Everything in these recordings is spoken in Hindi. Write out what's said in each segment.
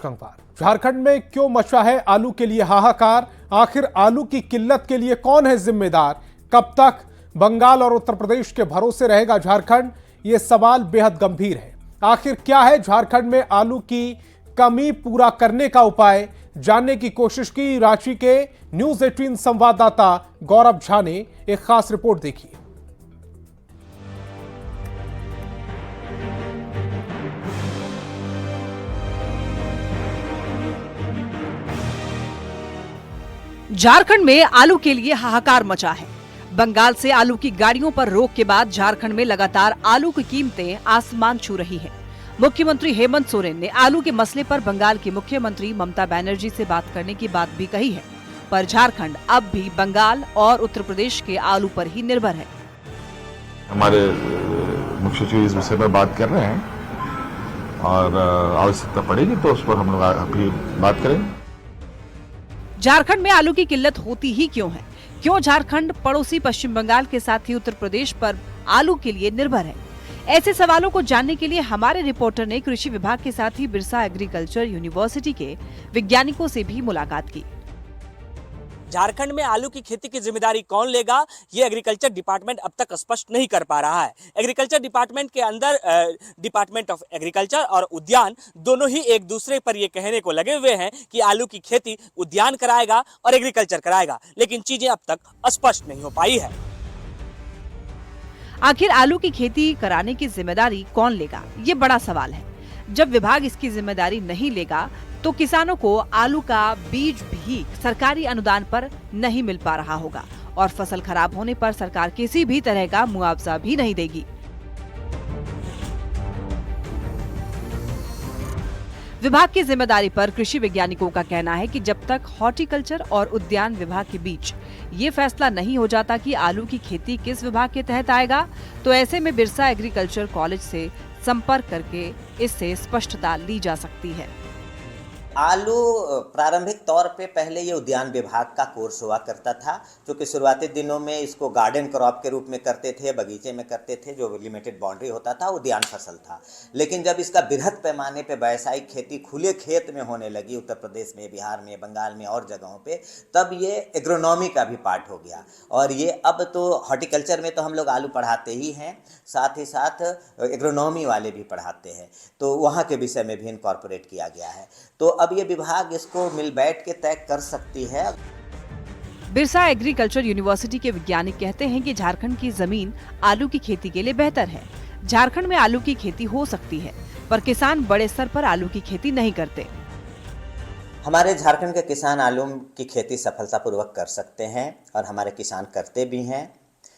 कंकवार। झारखंड में क्यों मचा है आलू के लिए हाहाकार? आखिर आलू की किल्लत के लिए कौन है जिम्मेदार? कब तक बंगाल और उत्तर प्रदेश के भरोसे रहेगा झारखंड? ये सवाल बेहद गंभीर है। आखिर क्या है झारखंड में आलू की कमी पूरा करने का उपाय? जानने की कोशिश की रांची के न्यूज 18 संवाददाता गौरव झा ने। एक खास रिपोर्ट देखी। झारखंड में आलू के लिए हाहाकार मचा है। बंगाल से आलू की गाड़ियों पर रोक के बाद झारखंड में लगातार आलू की कीमतें आसमान छू रही हैं। मुख्यमंत्री हेमंत सोरेन ने आलू के मसले पर बंगाल की मुख्यमंत्री ममता बनर्जी से बात करने की बात भी कही है, पर झारखंड अब भी बंगाल और उत्तर प्रदेश के आलू पर ही निर्भर है। हमारे मुख्य सचिव इस विषय में बात कर रहे हैं और आवश्यकता पड़ेगी तो उस पर हम लोग अभी बात करेंगे। झारखंड में आलू की किल्लत होती ही क्यों है? क्यों झारखंड पड़ोसी पश्चिम बंगाल के साथ ही उत्तर प्रदेश पर आलू के लिए निर्भर है? ऐसे सवालों को जानने के लिए हमारे रिपोर्टर ने कृषि विभाग के साथ ही बिरसा एग्रीकल्चर यूनिवर्सिटी के वैज्ञानिकों से भी मुलाकात की। झारखंड में आलू की खेती की जिम्मेदारी कौन लेगा, ये एग्रीकल्चर डिपार्टमेंट अब तक स्पष्ट नहीं कर पा रहा है। एग्रीकल्चर डिपार्टमेंट के अंदर डिपार्टमेंट ऑफ एग्रीकल्चर और उद्यान दोनों ही एक दूसरे पर ये कहने को लगे हुए हैं कि आलू की खेती उद्यान कराएगा और एग्रीकल्चर कराएगा, लेकिन चीजें अब तक स्पष्ट नहीं हो पाई है। आखिर आलू की खेती कराने की जिम्मेदारी कौन लेगा, ये बड़ा सवाल है। जब विभाग इसकी जिम्मेदारी नहीं लेगा तो किसानों को आलू का बीज भी सरकारी अनुदान पर नहीं मिल पा रहा होगा और फसल खराब होने पर सरकार किसी भी तरह का मुआवजा भी नहीं देगी। विभाग की जिम्मेदारी पर कृषि वैज्ञानिकों का कहना है कि जब तक हॉर्टिकल्चर और उद्यान विभाग के बीच ये फैसला नहीं हो जाता कि आलू की खेती किस विभाग के तहत आएगा, तो ऐसे में बिरसा एग्रीकल्चर कॉलेज से संपर्क करके इससे स्पष्टता ली जा सकती है। आलू प्रारंभिक तौर पे पहले ये उद्यान विभाग का कोर्स हुआ करता था, क्योंकि शुरुआती दिनों में इसको गार्डन क्रॉप के रूप में करते थे, बगीचे में करते थे, जो लिमिटेड बाउंड्री होता था उद्यान फसल था। लेकिन जब इसका बृहद पैमाने पे व्यावसायिक खेती खुले खेत में होने लगी, उत्तर प्रदेश में, बिहार में, बंगाल में और जगहों पे, तब ये एग्रोनॉमी का भी पार्ट हो गया। और ये अब तो हॉर्टिकल्चर में तो हम लोग आलू पढ़ाते ही हैं, साथ ही साथ एग्रोनॉमी वाले भी पढ़ाते हैं, तो वहाँ के विषय में भी इनकॉर्पोरेट किया गया है। तो अब ये विभाग इसको मिल बैठ के तय कर सकती है। बिरसा एग्रीकल्चर यूनिवर्सिटी के वैज्ञानिक कहते हैं कि झारखंड की जमीन आलू की खेती के लिए बेहतर है। झारखंड में आलू की खेती हो सकती है, पर किसान बड़े स्तर पर आलू की खेती नहीं करते। हमारे झारखंड के किसान आलू की खेती सफलतापूर्वक कर सकते हैं और हमारे किसान करते भी हैं।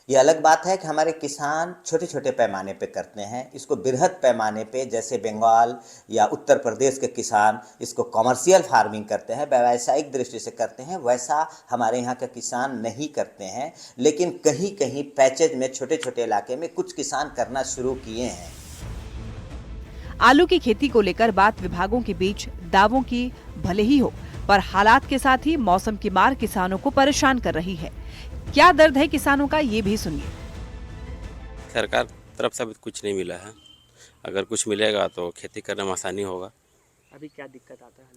ये अलग बात है कि हमारे किसान छोटे छोटे पैमाने पे करते हैं। इसको बृहद पैमाने पे जैसे बंगाल या उत्तर प्रदेश के किसान इसको कमर्शियल फार्मिंग करते हैं, व्यावसायिक दृष्टि से करते हैं, वैसा हमारे यहाँ के किसान नहीं करते हैं। लेकिन कहीं कहीं पैचेज में छोटे छोटे इलाके में कुछ किसान करना शुरू किए हैं। आलू की खेती को लेकर बात विभागों के बीच दावों की भले ही हो, पर हालात के साथ ही मौसम की मार किसानों को परेशान कर रही है। क्या दर्द है किसानों का, ये भी सुनिए। सरकार तरफ से अभी कुछ नहीं मिला है, अगर कुछ मिलेगा तो खेती करने में आसानी होगा। अभी क्या दिक्कत आता है?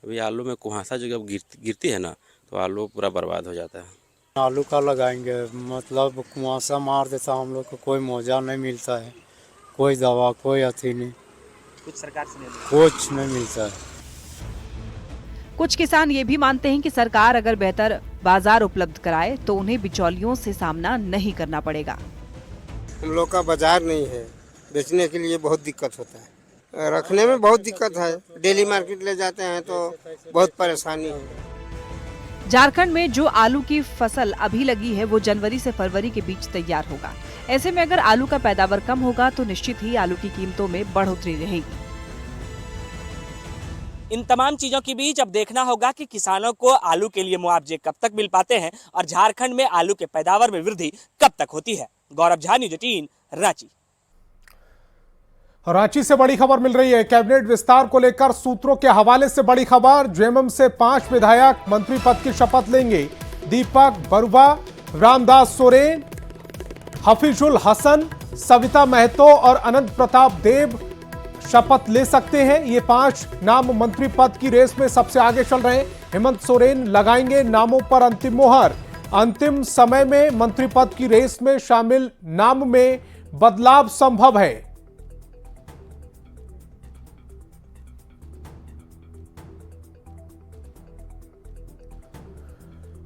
अभी आलू में कुहासा जो जब गिरती है ना, तो आलू पूरा बर्बाद हो जाता है। आलू का लगाएंगे, मतलब कुहासा मार देता, हम लोग को कोई मुआवजा नहीं मिलता है, कोई दवा, कोई अथी नहीं, कुछ सरकार से कुछ नहीं मिलता है। कुछ किसान ये भी मानते हैं कि सरकार अगर बेहतर बाजार उपलब्ध कराए तो उन्हें बिचौलियों से सामना नहीं करना पड़ेगा। हम लोग का बाजार नहीं है, बेचने के लिए बहुत दिक्कत होता है, रखने में बहुत दिक्कत है। डेली मार्केट ले जाते हैं तो बहुत परेशानी है। झारखंड में जो आलू की फसल अभी लगी है वो जनवरी से फरवरी के बीच तैयार होगा। ऐसे में अगर आलू का पैदावार कम होगा तो निश्चित ही आलू की कीमतों में बढ़ोतरी रहेगी। इन तमाम चीजों के बीच अब देखना होगा कि किसानों को आलू के लिए मुआवजे कब तक मिल पाते हैं और झारखंड में आलू के पैदावार में वृद्धि कब तक होती है। गौरव झा, न्यूज 18, रांची। रांची से बड़ी खबर मिल रही है। कैबिनेट विस्तार को लेकर सूत्रों के हवाले से बड़ी खबर। जेएमएम से 5 विधायक मंत्री पद की शपथ लेंगे। दीपक बरुआ, रामदास सोरेन, हफीजुल हसन, सविता महतो और अनंत प्रताप देव शपथ ले सकते हैं। ये 5 नाम मंत्री पद की रेस में सबसे आगे चल रहे हैं। हेमंत सोरेन लगाएंगे नामों पर अंतिम मोहर। अंतिम समय में मंत्री पद की रेस में शामिल नाम में बदलाव संभव है।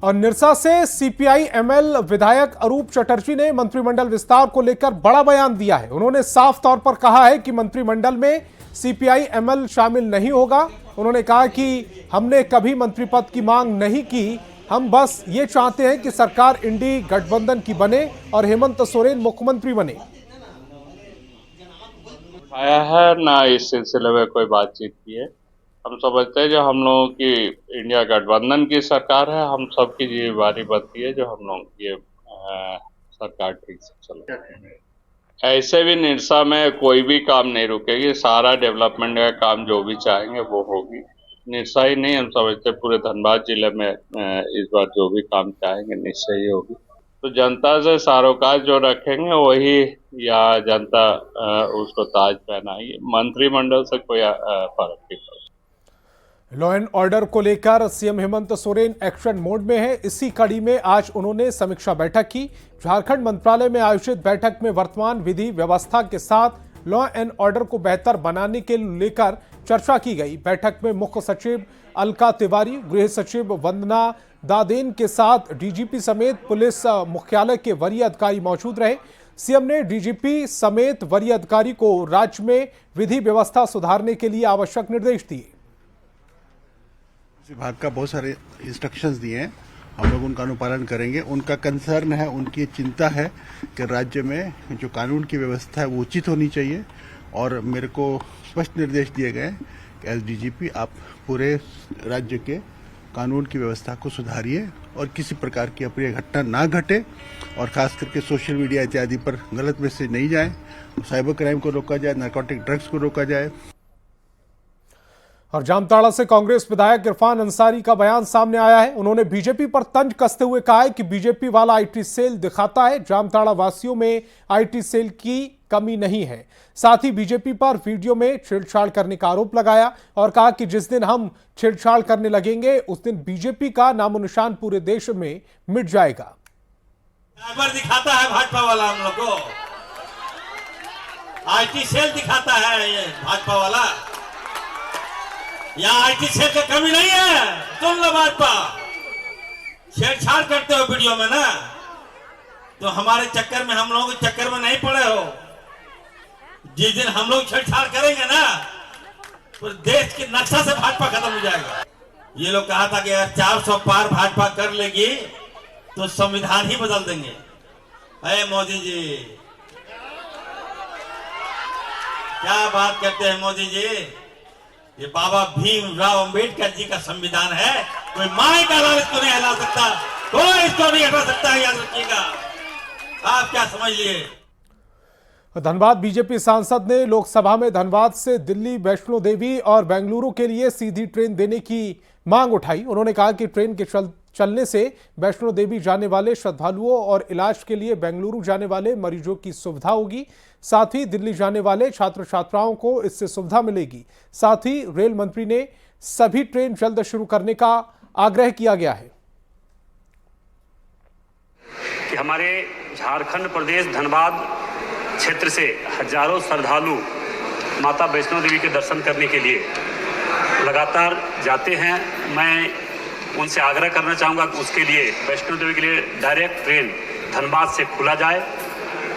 और निरसा से सीपीआई एमएल विधायक अरूप चटर्जी ने मंत्रिमंडल विस्तार को लेकर बड़ा बयान दिया है। उन्होंने साफ तौर पर कहा है कि मंत्रिमंडल में सीपीआई एमएल शामिल नहीं होगा। उन्होंने कहा कि हमने कभी मंत्री पद की मांग नहीं की, हम बस ये चाहते हैं कि सरकार इंडी गठबंधन की बने और हेमंत सोरेन मुख्यमंत्री बने। आया है ना, इस सिलसिले में कोई बातचीत की है। हम समझते हैं जो हम लोगों की इंडिया गठबंधन की सरकार है, हम सबकी जिम्मेदारी बनती है जो हम लोग ये सरकार ठीक से चले। ऐसे भी निरसा में कोई भी काम नहीं रुकेगी, सारा डेवलपमेंट का काम जो भी चाहेंगे वो होगी। निरसा ही नहीं, हम समझते पूरे धनबाद जिले में इस बार जो भी काम चाहेंगे निश्चय ही होगी। तो जनता से सरोकार जो रखेंगे वही, या जनता उसको ताज पहनाएगी। मंत्रिमंडल से कोई फर्क नहीं पड़ता। लॉ एंड ऑर्डर को लेकर CM Hemant Soren action mode में है। इसी कड़ी में आज उन्होंने समीक्षा बैठक की। झारखंड मंत्रालय में आयोजित बैठक में वर्तमान विधि व्यवस्था के साथ लॉ एंड ऑर्डर को बेहतर बनाने के लेकर चर्चा की गई। बैठक में मुख्य सचिव अलका तिवारी, गृह सचिव वंदना दादेन के साथ डीजीपी समेत पुलिस मुख्यालय के वरीय अधिकारी मौजूद रहे। सीएम ने डीजीपी समेत वरीय अधिकारी को राज्य में विधि व्यवस्था सुधारने के लिए आवश्यक निर्देश दिए। विभाग का बहुत सारे इंस्ट्रक्शंस दिए हैं, हम लोग उनका अनुपालन करेंगे। उनका कंसर्न है, उनकी चिंता है कि राज्य में जो कानून की व्यवस्था है वो उचित होनी चाहिए। और मेरे को स्पष्ट निर्देश दिए गए कि एज डीजीपी आप पूरे राज्य के कानून की व्यवस्था को सुधारिए और किसी प्रकार की अप्रिय घटना ना घटे, और खास करके सोशल मीडिया इत्यादि पर गलत मैसेज नहीं जाए, साइबर क्राइम को रोका जाए, नारकोटिक ड्रग्स को रोका जाए। और जामताड़ा से कांग्रेस विधायक इरफान अंसारी का बयान सामने आया है। उन्होंने बीजेपी पर तंज कसते हुए कहा है कि बीजेपी वाला आईटी सेल दिखाता है, जामताड़ा वासियों में आईटी सेल की कमी नहीं है। साथ ही बीजेपी पर वीडियो में छेड़छाड़ करने का आरोप लगाया और कहा कि जिस दिन हम छेड़छाड़ करने लगेंगे उस दिन बीजेपी का नामो निशान पूरे देश में मिट जाएगा। दिखाता है भाजपा वाला, हम लोग को आईटी सेल दिखाता है ये भाजपा वाला। यहाँ आईटी सेल की कमी नहीं है, सुन लो भाजपा। छेड़छाड़ करते हो वीडियो में ना, तो हमारे चक्कर में, हम लोगों के चक्कर में नहीं पड़े हो। जिस दिन हम लोग छेड़छाड़ करेंगे ना, तो देश के नक्शा से भाजपा खत्म हो जाएगा। ये लोग कहा था कि अगर 400 पार भाजपा कर लेगी तो संविधान ही बदल देंगे। अरे मोदी जी, क्या बात करते हैं मोदी जी। ये बाबा भीमराव अंबेडकर जी का संविधान है, कोई माई का लाल इसको नहीं हिला सकता, कोई इसको नहीं हटा सकता, याद रखिएगा। आप क्या समझ लिए। धनबाद बीजेपी सांसद ने लोकसभा में धनबाद से दिल्ली, वैष्णो देवी और बेंगलुरु के लिए सीधी ट्रेन देने की मांग उठाई। उन्होंने कहा कि ट्रेन के चलने से वैष्णो देवी जाने वाले श्रद्धालुओं और इलाज के लिए बेंगलुरु जाने वाले मरीजों की सुविधा होगी। साथ ही दिल्ली जाने वाले छात्र छात्राओं को इससे सुविधा मिलेगी। साथ ही रेल मंत्री ने सभी ट्रेन जल्द शुरू करने का आग्रह किया गया है। कि हमारे झारखंड प्रदेश धनबाद क्षेत्र से हजारों श्रद्धालु माता वैष्णो देवी के दर्शन करने के लिए लगातार जाते हैं। मैं उनसे आग्रह करना चाहूँगा कि उसके लिए वैष्णो देवी के लिए डायरेक्ट ट्रेन धनबाद से खुला जाए।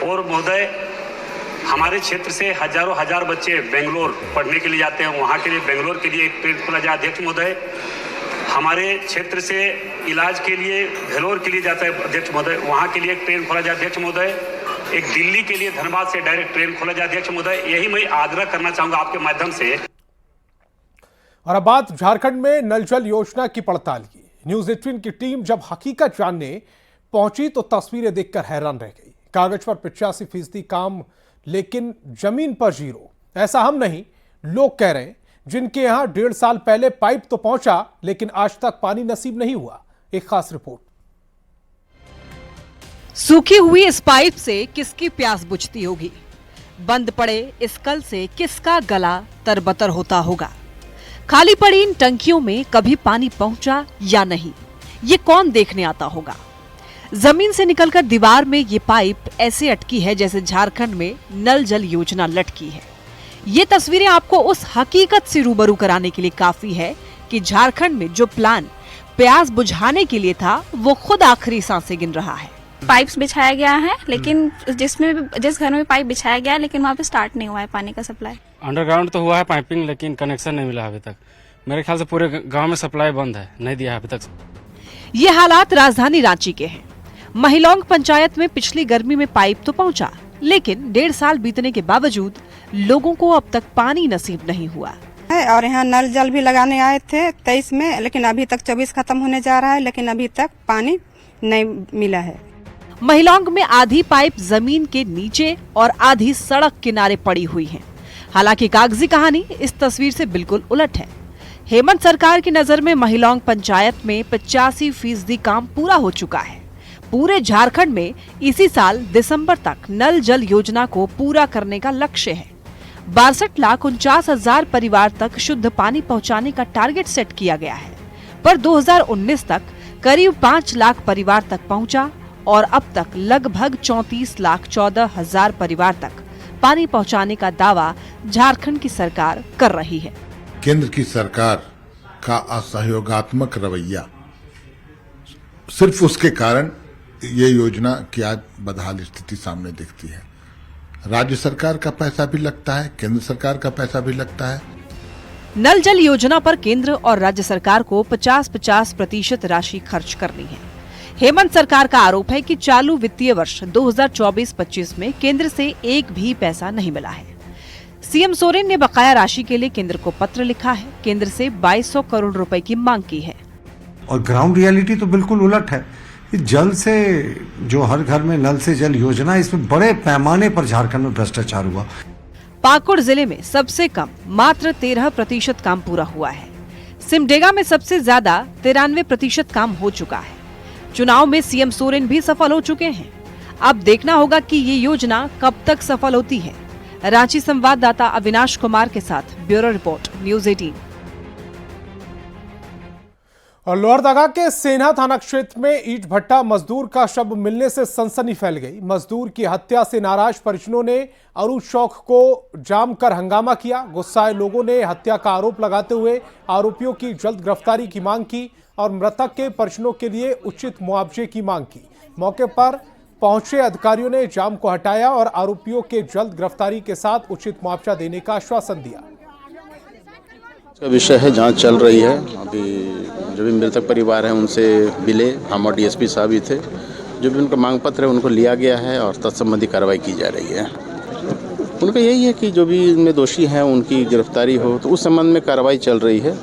और महोदय, हमारे क्षेत्र से हजारों हजार बच्चे बेंगलोर पढ़ने के लिए जाते हैं, वहाँ के लिए बेंगलोर के लिए एक ट्रेन खुला जाए। अध्यक्ष महोदय, हमारे क्षेत्र से इलाज के लिए भेलोर के लिए जाता है अध्यक्ष महोदय, वहाँ के लिए एक ट्रेन खोला जाए अध्यक्ष महोदय। एक दिल्ली के लिए धनबाद से डायरेक्ट ट्रेन खोला जाए अध्यक्ष महोदय। यही मैं आग्रह करना चाहूंगा आपके माध्यम से। और अब बात झारखंड में नल जल योजना की पड़ताल की। न्यूज 18 की टीम जब हकीकत जानने पहुंची तो तस्वीरें देखकर हैरान रह गई। कागज पर 85% काम, लेकिन जमीन पर जीरो। ऐसा हम नहीं, लोग कह रहे हैं, जिनके यहां 1.5 साल पहले पाइप तो पहुंचा लेकिन आज तक पानी नसीब नहीं हुआ। एक खास रिपोर्ट। सूखी हुई इस पाइप से किसकी प्यास बुझती होगी। बंद पड़े इस कल से किसका गला तरबतर होता होगा। खाली पड़ी इन टंकियों में कभी पानी पहुंचा या नहीं, ये कौन देखने आता होगा। जमीन से निकलकर दीवार में ये पाइप ऐसे अटकी है जैसे झारखंड में नल जल योजना लटकी है। ये तस्वीरें आपको उस हकीकत से रूबरू कराने के लिए काफी है कि झारखंड में जो प्लान प्यास बुझाने के लिए था वो खुद आखिरी सांसें गिन रहा है। पाइप्स बिछाया गया है, लेकिन जिस घर में पाइप बिछाया गया है, लेकिन वहाँ पे स्टार्ट नहीं हुआ है पानी का सप्लाई। अंडरग्राउंड तो हुआ है पाइपिंग, लेकिन कनेक्शन नहीं मिला अभी तक। मेरे ख्याल से पूरे गांव में सप्लाई बंद है, नहीं दिया अभी तक। ये हालात राजधानी रांची के हैं। महिलौंग पंचायत में पिछली गर्मी में पाइप तो पहुंचा, लेकिन 1.5 साल बीतने के बावजूद लोगों को अब तक पानी नसीब नहीं हुआ। और यहाँ नल जल भी लगाने आए थे 23 में, लेकिन अभी तक 24 खत्म होने जा रहा है, लेकिन अभी तक पानी नहीं मिला है। महिलौंग में आधी पाइप जमीन के नीचे और आधी सड़क किनारे पड़ी हुई है। हालांकि कागजी कहानी इस तस्वीर से बिल्कुल उलट है। हेमंत सरकार की नजर में महिलौंग पंचायत में 85% काम पूरा हो चुका है। पूरे झारखंड में इसी साल दिसंबर तक नल जल योजना को पूरा करने का लक्ष्य है। 62,49,000 परिवार तक शुद्ध पानी पहुंचाने का टारगेट सेट किया गया है, पर 2019 तक करीब 5 लाख परिवार तक पहुंचा और अब तक लगभग 34,14,000 परिवार तक पानी पहुंचाने का दावा झारखंड की सरकार कर रही है। केंद्र की सरकार का असहयोगात्मक रवैया, सिर्फ उसके कारण ये योजना की आज बदहाल स्थिति सामने दिखती है। राज्य सरकार का पैसा भी लगता है, केंद्र सरकार का पैसा भी लगता है। नल जल योजना पर केंद्र और राज्य सरकार को 50-50% राशि खर्च करनी है। हेमंत सरकार का आरोप है कि चालू वित्तीय वर्ष 2024-25 में केंद्र से एक भी पैसा नहीं मिला है। सीएम सोरेन ने बकाया राशि के लिए केंद्र को पत्र लिखा है, केंद्र से 2200 करोड़ रुपए की मांग की है। और ग्राउंड रियलिटी तो बिल्कुल उलट है। जल से, जो हर घर में नल से जल योजना, इसमें बड़े पैमाने पर झारखंड में भ्रष्टाचार हुआ। पाकुड़ जिले में सबसे कम मात्र 13% काम पूरा हुआ है। सिमडेगा में सबसे ज्यादा 93% काम हो चुका है। चुनाव में सीएम सोरेन भी सफल हो चुके हैं। अब देखना होगा कि ये योजना कब तक सफल होती है। रांची संवाददाता अविनाश कुमार के साथ ब्यूरो रिपोर्ट, न्यूज़ 18। और लोहरदगा के सेना थाना क्षेत्र में ईंट भट्टा मजदूर का शव मिलने से सनसनी फैल गई। मजदूर की हत्या से नाराज परिजनों ने अरूज चौक को जाम कर हंगामा किया। गुस्साए लोगों ने हत्या का आरोप लगाते हुए आरोपियों की जल्द गिरफ्तारी की मांग की और मृतक के परिजनों के लिए उचित मुआवजे की मांग की। मौके पर पहुंचे अधिकारियों ने जाम को हटाया और आरोपियों के जल्द गिरफ्तारी के साथ उचित मुआवजा देने का आश्वासन दिया। विषय है, जांच चल रही है। अभी जो भी मृतक परिवार है उनसे मिले, हम और डीएसपी साहब भी थे। जो भी उनका मांग पत्र है उनको लिया गया है और तत्संबंधी कार्रवाई की जा रही है। उनका यही है कि जो भी इनमें दोषी हैं उनकी गिरफ्तारी हो, तो उस संबंध में कार्रवाई चल रही है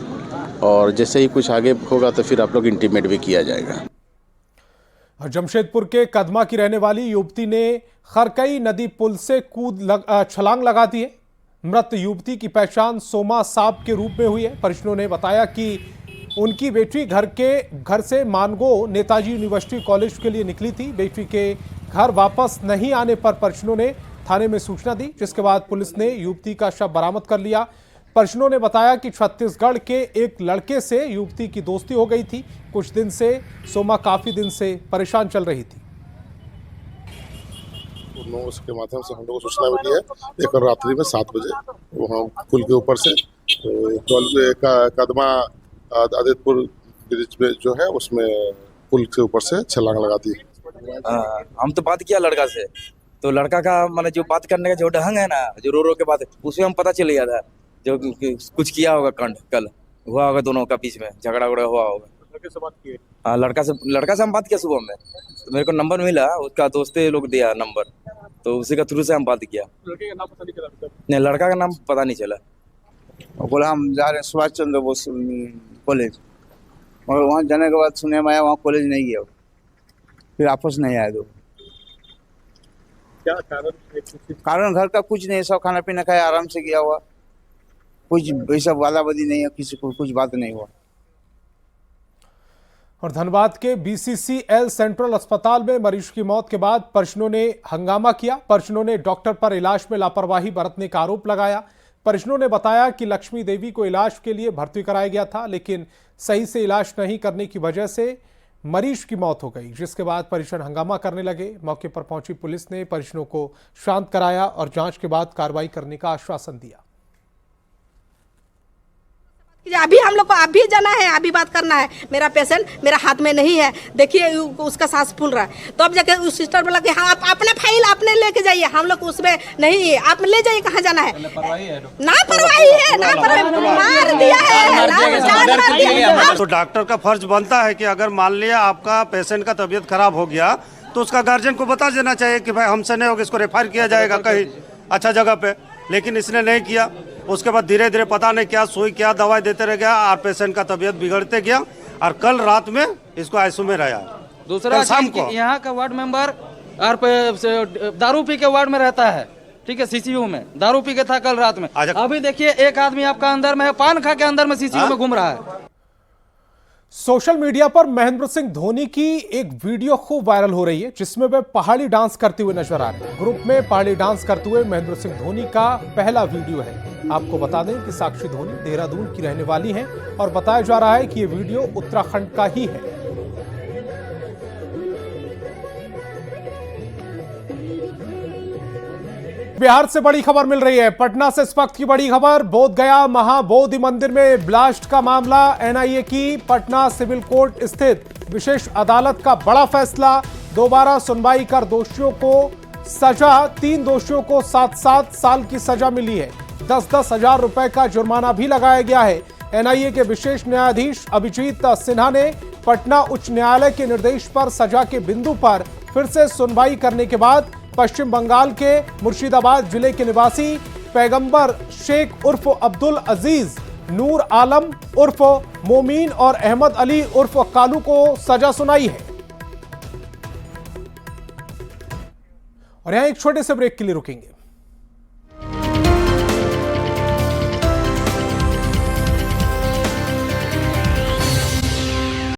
और जैसे ही कुछ आगे होगा तो फिर आप लोग इंटीमेट भी किया जाएगा। जमशेदपुर के कदमा की रहने वाली युवती ने खरकई नदी पुल से छलांग लगा दी है। मृत युवती की पहचान सोमा साहब के रूप में हुई है। परिजनों ने बताया कि उनकी बेटी घर से मानगो नेताजी यूनिवर्सिटी कॉलेज के लिए निकली थी। बेटी के घर वापस नहीं आने पर परिजनों ने थाने में सूचना दी, जिसके बाद पुलिस ने युवती का शव बरामद कर लिया। परिजनों ने बताया कि छत्तीसगढ़ के एक लड़के से युवती की दोस्ती हो गई थी। कुछ दिन से सोमा काफी दिन से परेशान चल रही थी। उसके माध्यम से हम लोग को सूचना मिली है एक रात्रि में 7 बजे वहाँ पुल के ऊपर से कदमा आदित्यपुर ब्रिज में जो है उसमें पुल के ऊपर से छलांग लगा दी। हम तो बात किया लड़का से, तो लड़का का मतलब जो बात करने का जो ढंग है ना, जो रो के बात, उसमें हम पता चल गया था जो कुछ किया होगा, कांड कल हुआ होगा, दोनों का बीच में झगड़ा हुआ होगा। लड़के से बात किए? हाँ, लड़का से हम बात किया सुबह में, तो मेरे को नंबर मिला, उसका दोस्ते लोग दिया नंबर, तो उसी का थ्रू से हम बात किया। लड़के का नाम पता नहीं चला? नहीं, लड़का का नाम पता नहीं चला। बोला हम जा रहे हैं सुभाष चंद्र बोस कॉलेज, और वहाँ जाने के बाद सुने में आया वहाँ कॉलेज नहीं गया, फिर वापस नहीं आया। दो क्या कारण घर का कुछ नहीं, सब खाना पीना खाया, आराम से गया हुआ, कुछ वैसा वादावादी नहीं है, किसी को कुछ बात नहीं हुआ। और धनबाद के BCCL सेंट्रल अस्पताल में मरीज की मौत के बाद परिजनों ने हंगामा किया। परिजनों ने डॉक्टर पर इलाज में लापरवाही बरतने का आरोप लगाया। परिजनों ने बताया कि लक्ष्मी देवी को इलाज के लिए भर्ती कराया गया था, लेकिन सही से इलाज नहीं करने की वजह से मरीज की मौत हो गई, जिसके बाद परिजन हंगामा करने लगे। मौके पर पहुंची पुलिस ने परिजनों को शांत कराया और जांच के बाद कार्रवाई करने का आश्वासन दिया। अभी हम लोग को अभी जाना है, अभी बात करना है। मेरा पेशेंट मेरा हाथ में नहीं है, देखिए उसका सांस फूल रहा है। तो अब जाके उस सिस्टर बोला कि हाँ आप अपने फाइल आपने लेके जाइए, हम लोग उसमें नहीं, आप ले जाइए, कहाँ जाना है। ना परवाही है, मार दिया है। तो डॉक्टर का फर्ज बनता है कि अगर मान लिया आपका पेशेंट का तबीयत खराब हो गया तो उसका गार्जियन को बता देना चाहिए कि भाई हमसे नहीं होगा, इसको रेफर किया जाएगा कहीं अच्छा जगह पे, लेकिन इसने नहीं किया। उसके बाद धीरे धीरे पता नहीं क्या सुई क्या दवाई देते रह गया और पेशेंट का तबीयत बिगड़ते गया और कल रात में इसको आईसीयू में रहा। दूसरा शाम को यहाँ का वार्ड मेंबर और दारू पी के वार्ड में रहता है, ठीक है, सीसीयू में दारू पी के था कल रात में। अभी देखिए एक आदमी आपका अंदर में है, पान खा के अंदर में सीसीयू में घूम रहा है। सोशल मीडिया पर महेंद्र सिंह धोनी की एक वीडियो खूब वायरल हो रही है, जिसमें वे पहाड़ी डांस करते हुए नजर आ रहे हैं। ग्रुप में पहाड़ी डांस करते हुए महेंद्र सिंह धोनी का पहला वीडियो है। आपको बता दें कि साक्षी धोनी देहरादून की रहने वाली हैं और बताया जा रहा है कि ये वीडियो उत्तराखंड का ही है। बिहार से बड़ी खबर मिल रही है। पटना से इस वक्त की बड़ी खबर, बोधगया महाबोधि मंदिर में ब्लास्ट का मामला। एनआईए की पटना सिविल कोर्ट स्थित विशेष अदालत का बड़ा फैसला। दोबारा सुनवाई कर दोषियों को सजा, 3 दोषियों को 7-7 साल की सजा मिली है। 10-10 हजार रुपए का जुर्माना भी लगाया गया है। एनआईए के विशेष न्यायाधीश अभिजीत सिन्हा ने पटना उच्च न्यायालय के निर्देश पर सजा के बिंदु पर फिर से सुनवाई करने के बाद पश्चिम बंगाल के मुर्शिदाबाद जिले के निवासी पैगंबर शेख उर्फ अब्दुल अजीज, नूर आलम उर्फ मोमीन और अहमद अली उर्फ कालू को सजा सुनाई है। और यहां एक छोटे से ब्रेक के लिए रुकेंगे।